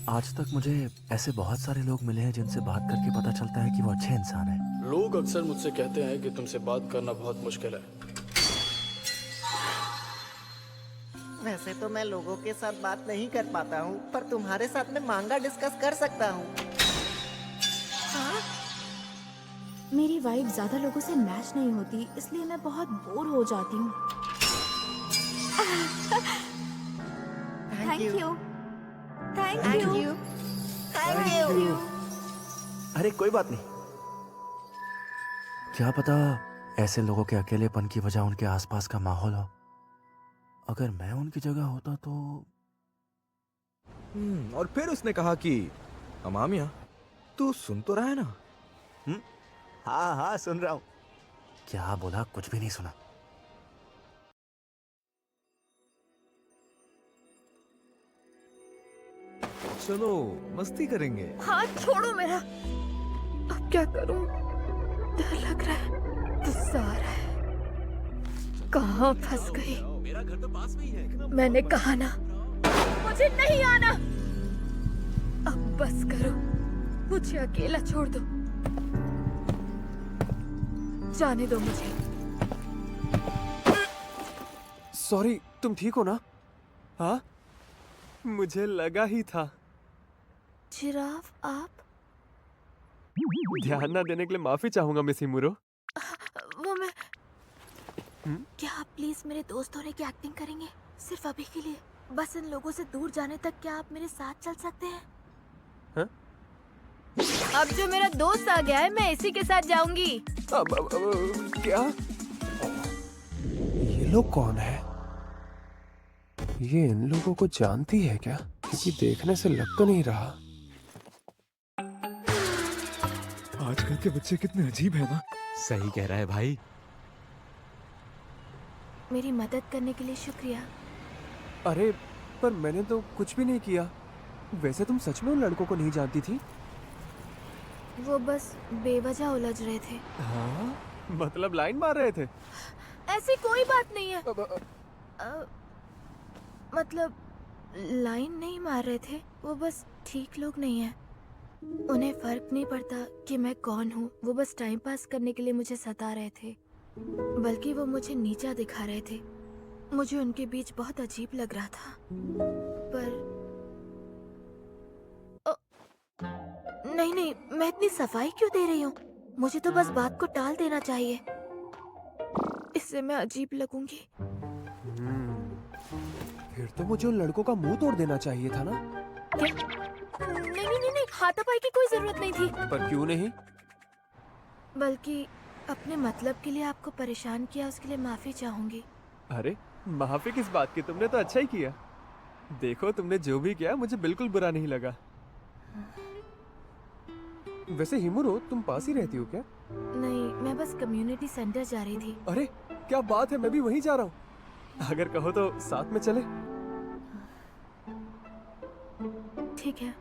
आज तक मुझे ऐसे बहुत सारे लोग मिले हैं जिनसे बात करके पता चलता है कि वो अच्छे इंसान हैं। लोग अक्सर मुझसे कहते हैं कि तुमसे बात करना बहुत मुश्किल है। वैसे तो मैं लोगों के साथ बात नहीं कर पाता हूँ, पर तुम्हारे साथ मैं मांगा डिस्कस कर सकता हूँ। मेरी वाइब ज्यादा लोगों से मैच नहीं होती, इसलिए मैं बहुत बोर हो जाती हूँ। Thank you. Thank thank you. You. Thank you. अरे कोई बात नहीं। क्या पता ऐसे लोगों के अकेलेपन की वजह उनके आसपास का माहौल हो। अगर मैं उनकी जगह होता तो। और फिर उसने कहा कि अमामिया, तू सुन तो रहा है ना? हाँ हाँ सुन रहा हूँ। क्या बोला? कुछ भी नहीं सुना। चलो मस्ती करेंगे। हाथ छोड़ो मेरा। अब क्या करूं? डर लग रहा है, गुस्सा आ रहा है। कहाँ फंस गई? मेरा घर तो पास में ही है। मैंने कहा ना, मुझे नहीं आना। अब बस करो, मुझे अकेला छोड़ दो। जाने दो मुझे। सॉरी, तुम ठीक हो ना? हाँ, मुझे लगा ही था। जिराफ आप? ध्यान ना देने के लिए माफी चाहूंगा मिस हिमुरो। वो मैं क्या आप प्लीज मेरे दोस्त होने की एक्टिंग करेंगे? सिर्फ अभी के लिए, बस इन लोगों से दूर जाने तक क्या आप मेरे साथ चल सकते हैं? हाँ? अब जो मेरा दोस्त आ गया है, मैं इसी के साथ जाऊंगी। क्या? ये लोग कौन है? ये इन लोगों को जानती है क्या? क्योंकि देखने से लग तो नहीं रहा। आजकल के बच्चे कितने अजीब है ना। सही कह रहा है भाई। मेरी मदद करने के लिए शुक्रिया। अरे पर मैंने तो कुछ भी नहीं किया। वैसे तुम सच में उन लड़कों को नहीं जानती थी? वो बस बेवजह उलझ रहे थे। हाँ, मतलब लाइन मार रहे थे। ऐसी कोई बात नहीं है। अब, मतलब लाइन नहीं मार रहे थे, वो बस ठीक लोग नहीं है। उन्हें फर्क नहीं पड़ता कि मैं कौन हूँ। वो बस टाइम पास करने के लिए मुझे सता रहे थे, बल्कि वो मुझे नीचा दिखा रहे थे। मुझे उनके बीच बहुत अजीब लग रहा था, पर नहीं नहीं, मैं इतनी सफाई क्यों दे रही हूँ? मुझे तो बस बात को टाल देना चाहिए, इससे मैं अजीब लगूंगी। फिर तो मुझे उन लड़कों का मुंह तोड़ देना चाहिए था ना। क्या? नहीं नहीं नहीं नहीं, हाथापाई की कोई जरूरत नहीं थी। पर क्यों नहीं? बल्कि अपने मतलब के लिए आपको परेशान किया, उसके लिए माफी चाहूंगी। अरे माफी किस बात की? तुमने तो अच्छा ही किया। देखो तुमने जो भी किया मुझे बिल्कुल बुरा नहीं लगा। वैसे हिमुरो, तुम पास ही रहती हो क्या? नहीं, मैं बस कम्युनिटी सेंटर जा रही थी। अरे क्या बात है, मैं भी वहीं जा रहा हूँ। अगर कहो तो साथ में चले। ठीक है।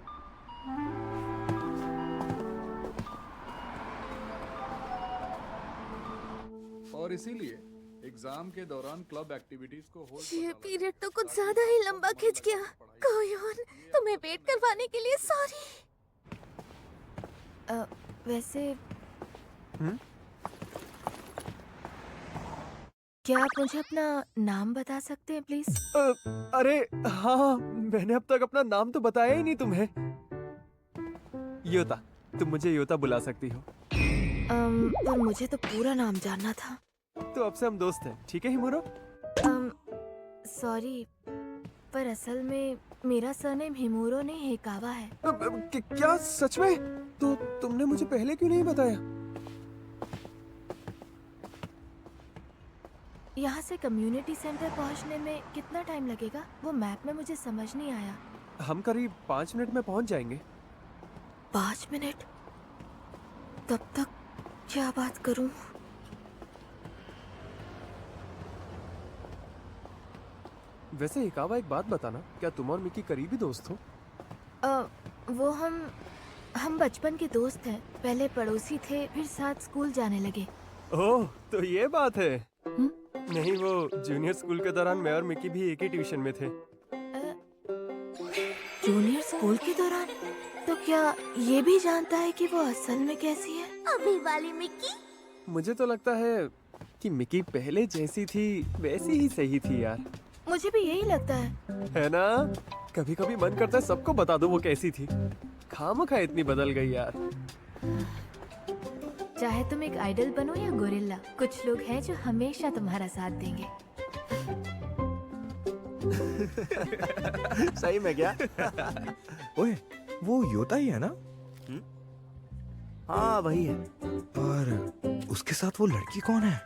और इसीलिए एग्जाम के दौरान क्लब एक्टिविटीज को होल्ड ये पीरियड तो कुछ ज्यादा ही लंबा खिंच गया। कोयोन, तुम्हें वेट करवाने के लिए सॉरी। वैसे क्या आप मुझे अपना नाम बता सकते हैं प्लीज? अरे हाँ, मैंने अब तक अपना नाम तो बताया ही नहीं तुम्हें। योता, तुम मुझे योता बुला सकती हो। पर मुझे तो पूरा नाम जानना था। तो अब से हम दोस्त हैं, ठीक है हिमुरो? सॉरी, पर असल में मेरा सरनेम हिमुरो नहीं हेकावा है। क्या सच में? तो तुमने मुझे पहले क्यों नहीं बताया? यहाँ से कम्युनिटी सेंटर पहुँचने में कितना टाइम लगेगा? वो मैप में मुझे समझ नहीं आया। हम करीब 5 मिनट में पहुंच जाएंगे। 5 मिनट? तब तक क्या बात करूं? वैसे हिकावा, एक बात बताना, क्या तुम और मिकी करीबी दोस्त हो? वो हम बचपन के दोस्त हैं। पहले पड़ोसी थे, फिर साथ स्कूल जाने लगे। ओह, तो ये बात है। नहीं, वो जूनियर स्कूल के दौरान मैं और मिकी भी एक ही ट्यूशन में थे। जूनियर स्कूल के दौरान? तो क्या ये भी जानता है कि वो असल में कैसी है? अभी वाली मिक्की। मुझे तो लगता है कि मिकी पहले जैसी थी वैसी ही सही थी यार। मुझे भी यही लगता है। है ना? कभी कभी मन करता है सबको बता दो वो कैसी थी। खामखा इतनी बदल गई यार। चाहे तुम एक आइडल बनो या गोरिल्ला, कुछ लोग हैं जो हमेशा तुम्हारा साथ देंगे। सही में क्या? ओए, वो योता ही है ना? हाँ वही है। पर उसके साथ वो लड़की कौन है?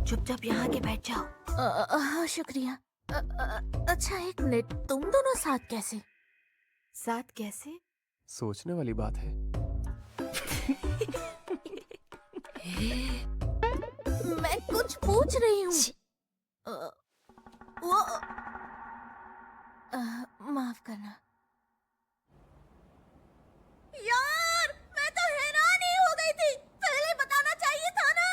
चुपचाप यहाँ के बैठ जाओ। हाँ शुक्रिया। अच्छा एक मिनट, तुम दोनों साथ कैसे? साथ कैसे? सोचने वाली बात है। मैं कुछ पूछ रही हूँ। वो माफ करना यार, मैं तो हैरान ही हो गई थी। पहले बताना चाहिए था ना।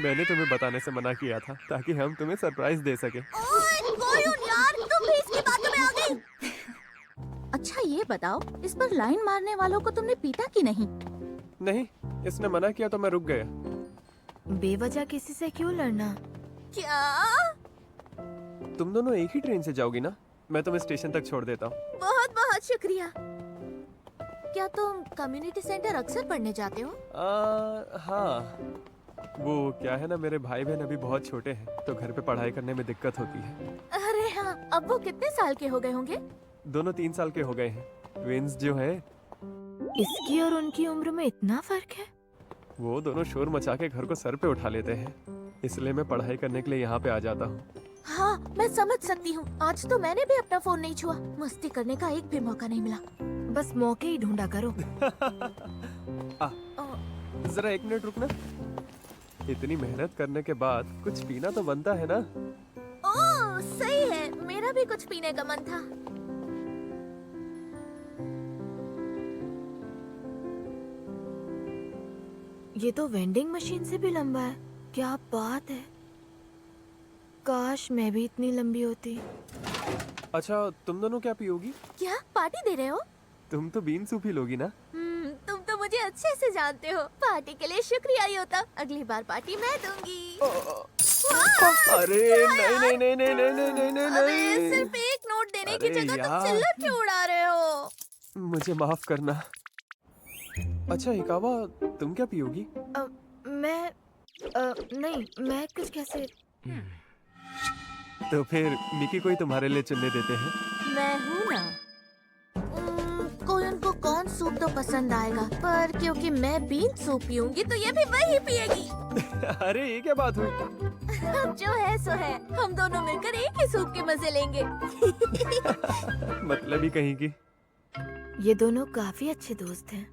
मैंने तुम्हें बताने से मना किया था ताकि हम तुम्हें सरप्राइज दे सके। ओए कोयुन यार, तुम भी इसकी बातों में आ गई। अच्छा ये बताओ, इस पर लाइन मारने वालों को तुमने पीटा कि नहीं? नहीं, इसने मना किया तो मैं रुक गया। बेवजह किसी से क्यों लड़ना? क्या? तुम दोनों एक ही ट्रेन से जाओगी ना? मैं तुम्हें स्टेशन तक छोड़ देता हूँ। बहुत बहुत शुक्रिया। क्या तुम कम्युनिटी सेंटर अक्सर पढ़ने जाते हो? हाँ, वो क्या है ना, मेरे भाई बहन अभी बहुत छोटे हैं तो घर पे पढ़ाई करने में दिक्कत होती है। अरे हाँ, अब वो कितने साल के हो गए होंगे? दोनों 3 साल के हो गए हैं। ट्विंस जो है, इसकी और उनकी उम्र में इतना फर्क है? वो दोनों शोर मचा के घर को सर पे उठा लेते हैं, इसलिए मैं पढ़ाई करने के लिए यहाँ पे आ जाता हूँ। हाँ मैं समझ सकती हूँ। आज तो मैंने भी अपना फोन नहीं छुआ। मस्ती करने का एक भी मौका नहीं मिला। बस मौके ही ढूंढा करो। जरा 1 मिनट रुकना। इतनी मेहनत करने के बाद कुछ पीना तो बनता है ना? ओह सही है, मेरा भी कुछ पीने का मन था। ये तो वेंडिंग मशीन से भी लंबा है। क्या बात है, काश मैं भी इतनी लंबी होती। अच्छा, तुम दोनों क्या पियोगी? क्या पार्टी दे रहे हो? तुम तो बीन सूप ही लोगी ना? तुम तो मुझे अच्छे से जानते हो। पार्टी के लिए शुक्रिया योता। अगली बार पार्टी मैं दूंगी। अरे नहीं नहीं नहीं नहीं नहीं नहीं नहीं नहीं अरे नहीं। सिर्फ एक नोट देने की अरे जगह तुम यार। चिल्लर क्यों उड़ा रहे हो? मुझे माफ करना। अच्छा हिकावा, तुम क्या पियोगी? नहीं, मैं कुछ कैसे। तो फिर मिकी को ही तुम्हारे लिए चुनने देते हैं। मैं हूँ ना। कोई उनको कौन सूप तो पसंद आएगा, पर क्योंकि मैं बीन सूप पीऊंगी तो ये भी वही पिएगी। अरे ये क्या बात हुई? अब जो है सो है, हम दोनों मिलकर एक ही सूप के मजे लेंगे। मतलब ही कहीं की। ये दोनों काफी अच्छे दोस्त हैं।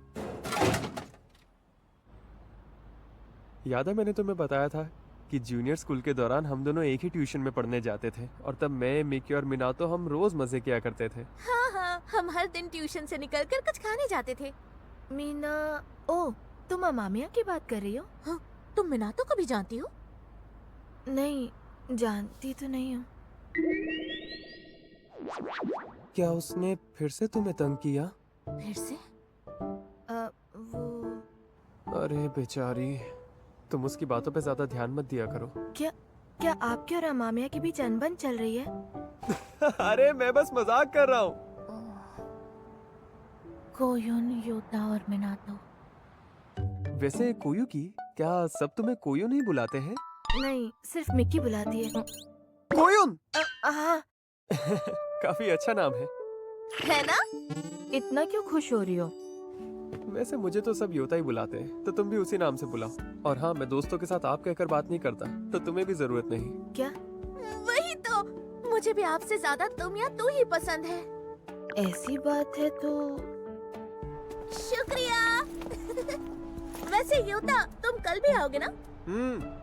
याद है मैंने तुम्हें बताया था कि जूनियर स्कूल के दौरान हम दोनों एक ही ट्यूशन में पढ़ने जाते थे और तब मैं, मिकी और मिनातो हम रोज मजे किया करते थे। हाँ हाँ, हम हर दिन ट्यूशन से निकलकर कुछ खाने जाते थे। मीना, ओ तुम अमामिया की बात कर रही हो? हाँ, तुम मिनातो को भी जानती हो? नहीं, जानती तो नहीं हूँ। क्या उसने फिर से तुम्हें तंग किया? फिर से? वो अरे बेचारी, तुम उसकी बातों पे ज्यादा ध्यान मत दिया करो। क्या आपके और अमामिया की बीच अनबन चल रही है? अरे मैं बस मजाक कर रहा हूँ। कोयुन, योता और मिनातो। वैसे कोयू की, क्या सब तुम्हें कोयू नहीं बुलाते हैं? नहीं, सिर्फ मिक्की बुलाती है। कोयुन। हाँ। काफी अच्छा नाम है ना? इतना क्यों खुश हो रही हो? वैसे मुझे तो सब योता ही बुलाते हैं, तो तुम भी उसी नाम से बुलाओ। और हाँ, मैं दोस्तों के साथ आप कहकर बात नहीं करता, तो तुम्हें भी जरूरत नहीं। क्या? वही तो, मुझे भी आपसे ज्यादा तुम या तू ही पसंद है। ऐसी बात है तो शुक्रिया। वैसे योता, तुम कल भी आओगे ना?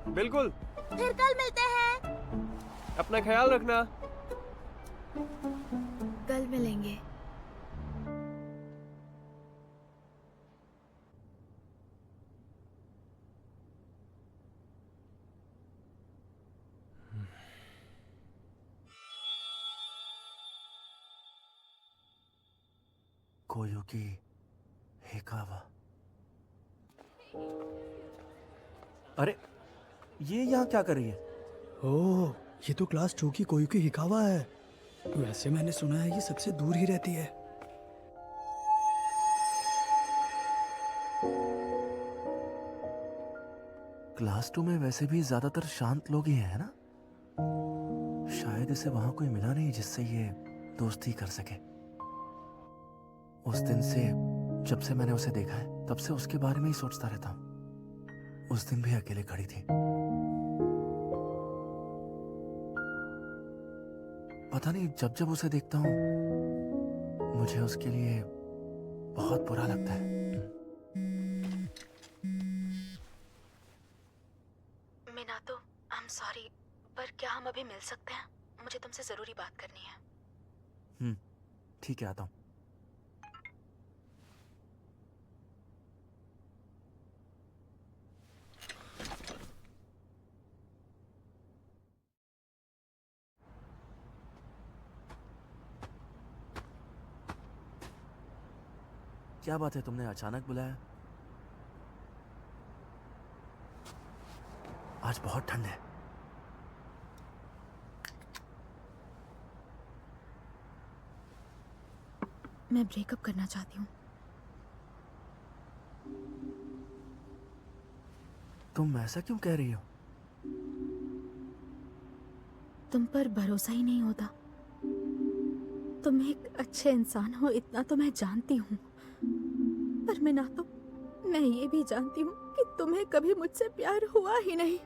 बिल्कुल। फिर कल मिलते हैं। अपना ख्याल रखना। कल मिलेंगे। कोयुकी हिकावा। अरे ये यहाँ क्या कर रही है? ओह, ये तो क्लास 2 की कोयुकी हिकावा है। वैसे मैंने सुना है ये सबसे दूर ही रहती है। क्लास 2 में वैसे भी ज्यादातर शांत लोग ही हैं, है ना? शायद इसे वहां कोई मिला नहीं जिससे ये दोस्ती कर सके। उस दिन से, जब से मैंने उसे देखा है, तब से उसके बारे में ही सोचता रहता हूँ। उस दिन भी अकेले खड़ी थी। पता नहीं, जब जब उसे देखता हूँ मुझे उसके लिए बहुत बुरा लगता है। मिनातो, आई एम सॉरी, पर क्या हम अभी मिल सकते हैं? मुझे तुमसे जरूरी बात करनी है। ठीक है, आता हूँ। क्या बात है, तुमने अचानक बुलाया? आज बहुत ठंड है। मैं ब्रेकअप करना चाहती हूँ। तुम ऐसा क्यों कह रही हो? तुम पर भरोसा ही नहीं होता। तुम एक अच्छे इंसान हो, इतना तो मैं जानती हूँ। पर मिनातो, मैं ये भी जानती हूँ कि तुम्हें कभी मुझसे प्यार हुआ ही नहीं।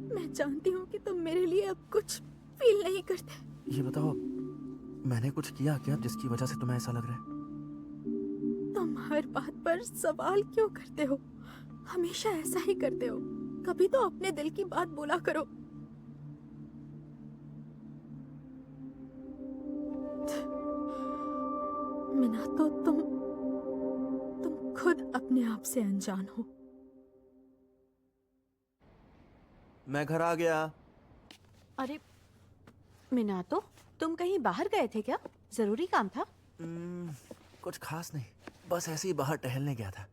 मैं जानती हूँ कि तुम मेरे लिए अब कुछ फील नहीं करते। ये बताओ, मैंने कुछ किया क्या जिसकी वजह से तुम्हें ऐसा लग रहा है? तुम हर बात पर सवाल क्यों करते हो? हमेशा ऐसा ही करते हो। कभी तो अपने दिल की बात बोला करो। मिनातो, तुम खुद अपने आप से अनजान हो। मैं घर आ गया। अरे मिनातो, तुम कहीं बाहर गए थे क्या? जरूरी काम था? कुछ खास नहीं, बस ऐसे ही बाहर टहलने गया था।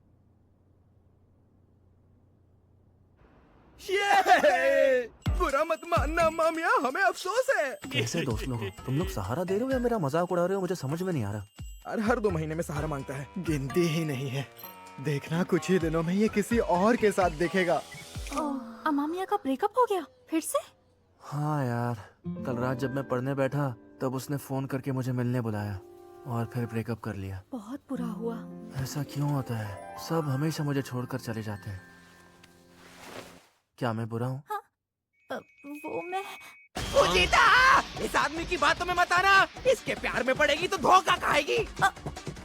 बुरा मत मानना मामिया, हमें अफसोस है। कैसे दोस्त लोग हो? तुम लोग सहारा दे रहे हो या मेरा मजाक उड़ा रहे हो? मुझे समझ में नहीं आ रहा। अरे हर 2 महीने में सहारा मांगता है। गिनती ही नहीं है। देखना, कुछ ही दिनों में ये किसी और के साथ देखेगा। अमामिया का ब्रेकअप हो गया फिर से? हाँ यार, कल रात जब मैं पढ़ने बैठा तब उसने फोन करके मुझे मिलने बुलाया और फिर ब्रेकअप कर लिया। बहुत बुरा हुआ। ऐसा क्यों होता है? सब हमेशा मुझे छोड़कर चले जाते हैं। क्या मैं बुरा हूँ? हाँ, वो मैं सुजीता, इस आदमी की बातों में मत आना। इसके प्यार में पड़ेगी तो धोखा खाएगी।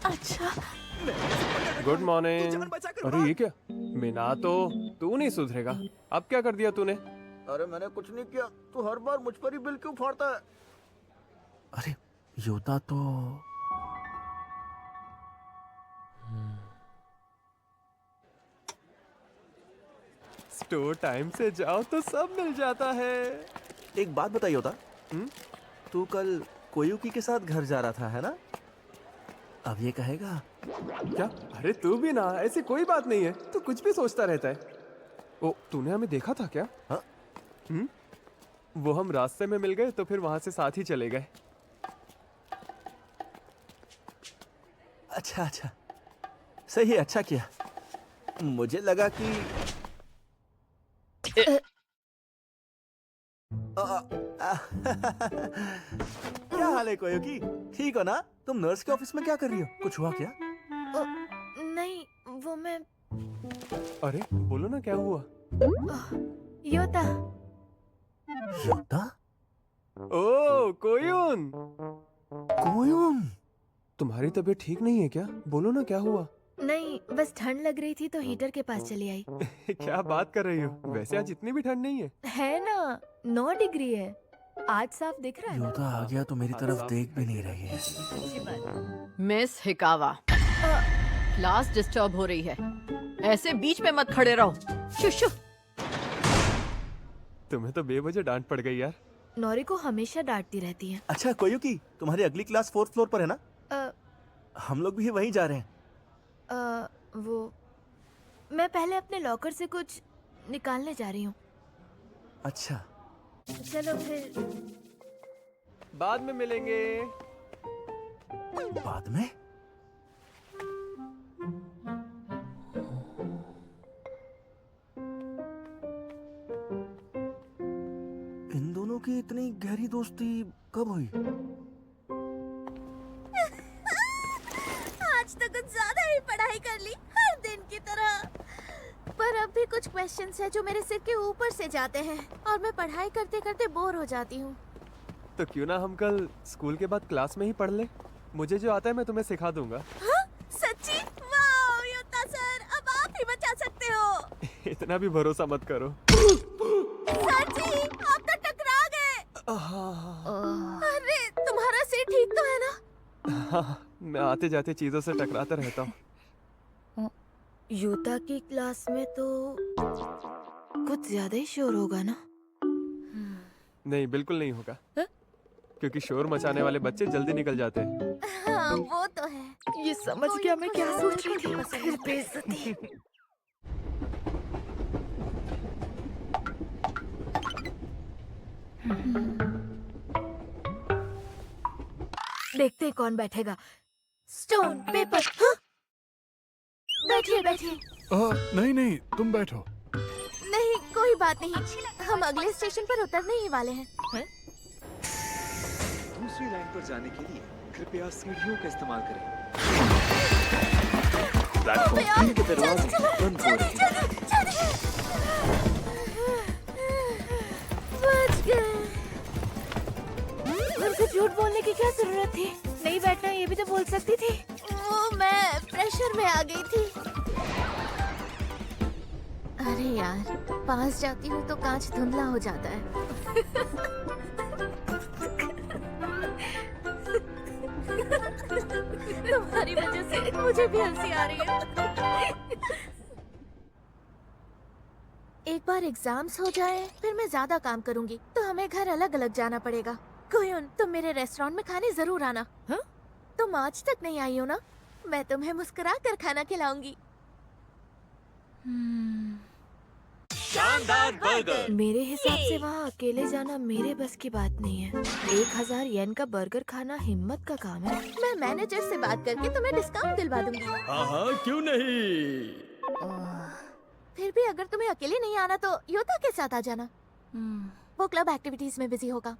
अच्छा। गुड तू मॉर्निंग। जान बचा कर अरे ये क्या? मिनातो, तू नहीं सुधरेगा। अब क्या कर दिया तूने? अरे मैंने कुछ नहीं किया, तू हर बार मुझ पर ही बिल क्यों फाड़ता है? अरे योता तो स्टोर टाइम से जाओ तो सब मिल जाता है। एक बात बताइए होता, तू कल कोयुकी के साथ घर जा रहा था, है ना? अब ये कहेगा क्या? अरे तू भी ना, ऐसी कोई बात नहीं है। तू कुछ भी सोचता रहता है। ओ, तूने हमें देखा था क्या? हाँ? वो हम रास्ते में मिल गए तो फिर वहां से साथ ही चले गए। अच्छा अच्छा, सही है, अच्छा किया। मुझे लगा कि क्या हाल है कोयुकी? ठीक हो ना? तुम नर्स के ऑफिस में क्या कर रही हो? कुछ हुआ क्या? नहीं, वो मैं अरे बोलो ना, क्या हुआ? योता। योता? ओ कोयुन, कोयुन? तुम्हारी तबीयत ठीक नहीं है क्या? बोलो ना, क्या हुआ? नहीं, बस ठंड लग रही थी तो हीटर के पास चली आई। क्या बात कर रही हो? वैसे आज इतनी भी ठंड नहीं है। है ना, 9 डिग्री है। आज साफ दिख रहा है ना? योता आ गया तो मेरी तरफ देख भी नहीं रही है। मिस हिकावा, क्लास डिस्टर्ब हो रही है। ऐसे बीच में मत खड़े रहो। शुशु। तुम्हें तो बेवजह डांट पड़ गई यार। नोरी को हमेशा डांटती रहती है। अच्छा कोयुकी, तुम्हारी अगली क्लास 4th फ्लोर पर है ना? हम लोग भी वहीं जा रहे हैं। वो मैं पहले अपने लॉकर से कुछ निकालने जा रही हूँ। अच्छा। चलो फिर। बाद में मिलेंगे। बाद में? इन दोनों की इतनी गहरी दोस्ती कब हुई? आज तो कुछ ज्यादा ही पढ़ाई कर ली, हर दिन की तरह। पर अब भी कुछ क्वेश्चंस है जो मेरे सिर के ऊपर से जाते हैं और मैं पढ़ाई करते करते बोर हो जाती हूँ। तो क्यों ना हम कल स्कूल के बाद क्लास में ही पढ़ ले। मुझे जो आता है मैं तुम्हें सिखा दूंगा। हाँ? सच्ची? वाह योता सर, अब आप ही बचा सकते हो। इतना भी भरोसा मत करो। सर जी, आप तो टकरा गए। अरे तुम्हारा सिर ठीक तो है ना? हाँ, मैं आते जाते चीजों से टकराता रहता हूँ। यूता की क्लास में तो कुछ ज्यादा ही शोर होगा ना? नहीं, बिल्कुल नहीं होगा। क्योंकि शोर मचाने वाले बच्चे जल्दी निकल जाते हैं। हाँ वो तो है। ये समझ गया मैं क्या सोच रही थी। फिर बेइज्जती। देखते हैं कौन बैठेगा। Stone paper. हाँ? बैठिए बैठिए। नहीं नहीं, तुम बैठो। नहीं कोई बात नहीं, हम अगले स्टेशन पर उतरने ही वाले हैं। दूसरी लाइन पर जाने के लिए कृपया सीढ़ियों का इस्तेमाल करें। प्लेटफॉर्म 3 के दरवाजे बंद हो रहे हैं। बच गए। मुझसे झूठ बोलने की क्या जरूरत थी? नहीं बैठना ये भी तो बोल सकती थी। वो मैं प्रेशर में आ गई थी। अरे यार, पास जाती हूँ तो कांच धुंधला हो जाता है। तुम्हारी वजह से मुझे भी हंसी आ रही है। एक बार एग्जाम्स हो जाए फिर मैं ज्यादा काम करूंगी तो हमें घर अलग अलग जाना पड़ेगा। कोयुन, तुम मेरे रेस्टोरेंट में खाने जरूर आना। हाँ? तुम आज तक नहीं आई हो ना? मैं तुम्हें मुस्कुरा कर खाना खिलाऊंगी। शानदार बर्गर। मेरे हिसाब से वहाँ अकेले जाना मेरे बस की बात नहीं है। 1000 येन का बर्गर खाना हिम्मत का काम है। मैं मैनेजर से बात करके तुम्हें डिस्काउंट दिलवा दूंगी। हाँ क्यों नहीं। फिर भी अगर तुम्हें अकेले नहीं आना तो योता के साथ आ जाना। वो क्लब एक्टिविटीज में बिजी होगा।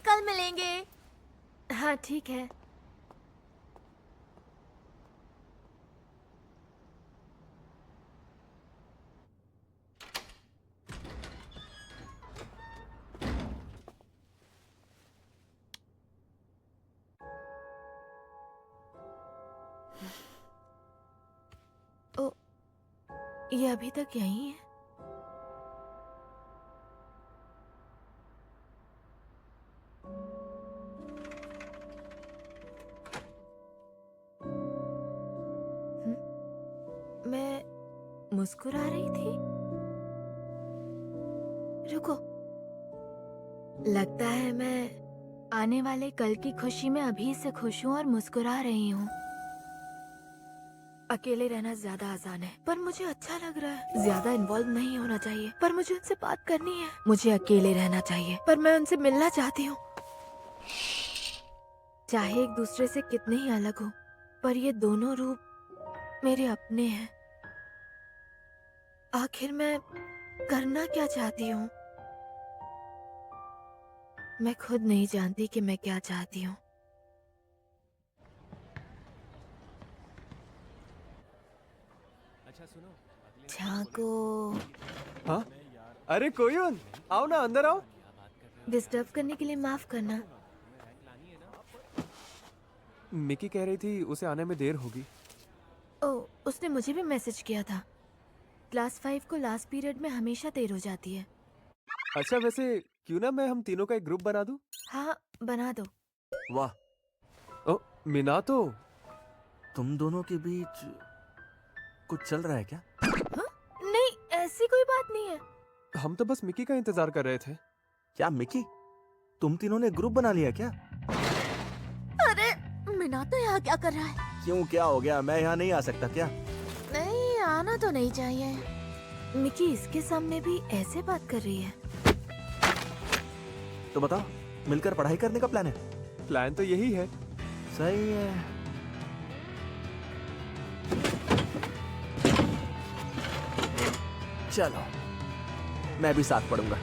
कल मिलेंगे। हाँ ठीक है। ओ, ये अभी तक यहीं है। मैं मुस्कुरा रही थी। रुको, लगता है मैं आने वाले कल की खुशी में अभी से खुश हूँ और मुस्कुरा रही हूँ। अकेले रहना ज्यादा आसान है पर मुझे अच्छा लग रहा है। ज्यादा इन्वॉल्व नहीं होना चाहिए पर मुझे उनसे बात करनी है। मुझे अकेले रहना चाहिए पर मैं उनसे मिलना चाहती हूँ। चाहे एक दूसरे से कितने ही अलग हो पर ये दोनों रूप मेरे अपने हैं। आखिर मैं करना क्या चाहती हूँ? मैं खुद नहीं जानती कि मैं क्या चाहती हूँ। झाको। हाँ? अरे कोयुन, आओ ना, अंदर आओ। डिस्टर्ब करने के लिए माफ करना। मिकी कह रही थी उसे आने में देर होगी। ओ, उसने मुझे भी मैसेज किया था। क्लास 5 को लास्ट पीरियड में हमेशा देर हो जाती है। अच्छा वैसे क्यों ना मैं हम तीनों का एक ग्रुप बना दूं? हाँ बना दो। वाह। ओ मिनातो, तुम दोनों के बीच कुछ चल रहा है क्या? हाँ? नहीं ऐसी कोई बात नहीं है। हम तो बस मिकी का इंतजार कर रहे थे। क्या मिकी? तुम तीनों ने ग्रुप बना लिया क्या? अरे मीना तो यहाँ क्या कर रहा है? क्यों, क्या हो गया? मैं यहाँ नहीं आ सकता क्या? नहीं, आना तो नहीं चाहिए। मिकी इसके सामने भी ऐसे बात कर रही है। तो बताओ, मिलकर पढ़ाई करने का प्लान है? प्लान तो यही है। सही है। चलो, मैं भी साथ पढ़ूंगा।